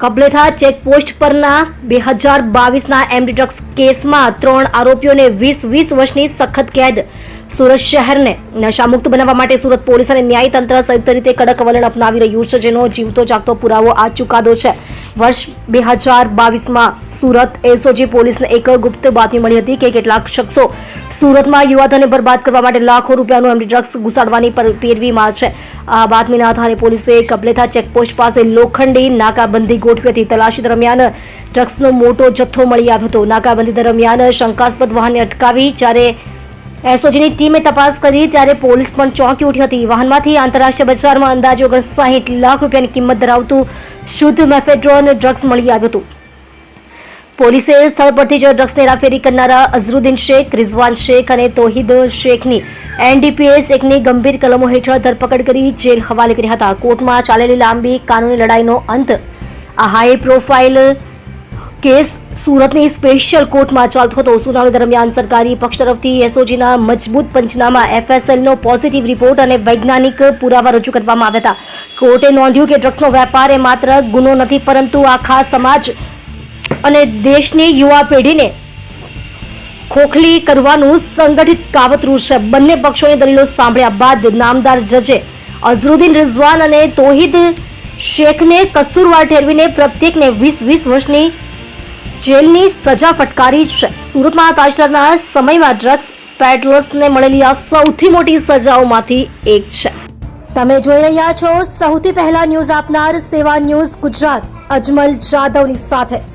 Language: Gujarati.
કબલેથા ચેકપોસ્ટ પરના 2022ના એમડી ડ્રગ્સ કેસમાં 3 આરોપીઓને 20 વર્ષની સખત કેદ. સુરત શહેરને નશામુક્ત બનાવવા માટે સુરત પોલીસ અને ન્યાયતંત્ર સંયુક્ત રીતે કડક વલણ અપનાવી રહ્યું છે, જેનો જીવતો જાગતો પુરાવો આ ચુકાદો છે. વર્ષ 2022માં સુરત એસઓજી પોલીસને એક ગુપ્ત બાતમી મળી હતી કે કેટલાક શખ્સો સુરતમાં યુવાધનને બરબાદ કરવા માટે લાખો રૂપિયાનું એમડી ડ્રગ્સ ઘુસાડવાની પેરવીમાં છે. આ બાતમીના આધારે પોલીસે કબલેથા ચેકપોસ્ટ પાસે લોખંડી નાકાબંધી ગોઠવી હતી. તલાશી દરમિયાન ડ્રગ્સનો મોટો જથ્થો મળી આવ્યો હતો. નાકાબંધી દરમિયાન શંકાસ્પદ વાહનને અટકાવી જ્યારે એસઓજીની ટીમે તપાસ કરી ત્યારે પોલીસ પણ ચોંકી ઉઠી હતી. વાહનમાંથી આંતરરાષ્ટ્રીય બજારમાં અંદાજે 59 લાખ રૂપિયાની કિંમત ધરાવતું શુદ્ધ મેફેડ્રોન ડ્રગ્સ મળી આવ્યું હતું. પોલીસે સ્થળ પરથી જ ડ્રગ્સની હેરાફેરી કરનારા અઝરુદ્દીન શેખ, રિઝવાન શેખ અને તોહિદ શેખની એનડીપીએસ એકની ગંભીર કલમો હેઠળ ધરપકડ કરી જેલ હવાલે કર્યા હતા. કોર્ટમાં ચાલેલી લાંબી કાનૂની લડાઈનો અંત. આ હાઈ પ્રોફાઇલ કેસ સુરતની સ્પેશિયલ કોર્ટમાં ચાલતો હતો. સુનાવણી દરમિયાન સરકારી પક્ષ તરફથી એસઓજીના મજબૂત પંચનામા, એફએસએલનો પોઝિટિવ રિપોર્ટ અને વૈજ્ઞાનિક પુરાવા રજૂ કરવામાં આવ્યા હતા. કોર્ટે નોંધ્યું કે ડ્રગ્સનો વેપાર એ માત્ર ગુનો નથી, પરંતુ આખા સમાજ અને દેશની યુવા પેઢીને ખોખલી કરવાનું સંગઠિત કાવતરું છે. બંને પક્ષોની દલીલો સાંભળ્યા બાદ નામદાર જજે અઝરુદ્દીન, રિઝવાન અને તોહિદ શેખને કસૂરવાર ઠેરવીને પ્રત્યેકને 20 વર્ષની જેલની સજા ફટકારી છે. સુરતમાં તાજેતરના સમયમાં ડ્રગ્સ પેડલર્સને મળેલી આ સૌથી મોટી સજાઓમાંથી એક છે. તમે જોઈ રહ્યા છો સૌથી પહેલા ન્યૂઝ આપનાર સેવા ન્યૂઝ ગુજરાત, અજમલ જાદવની સાથે.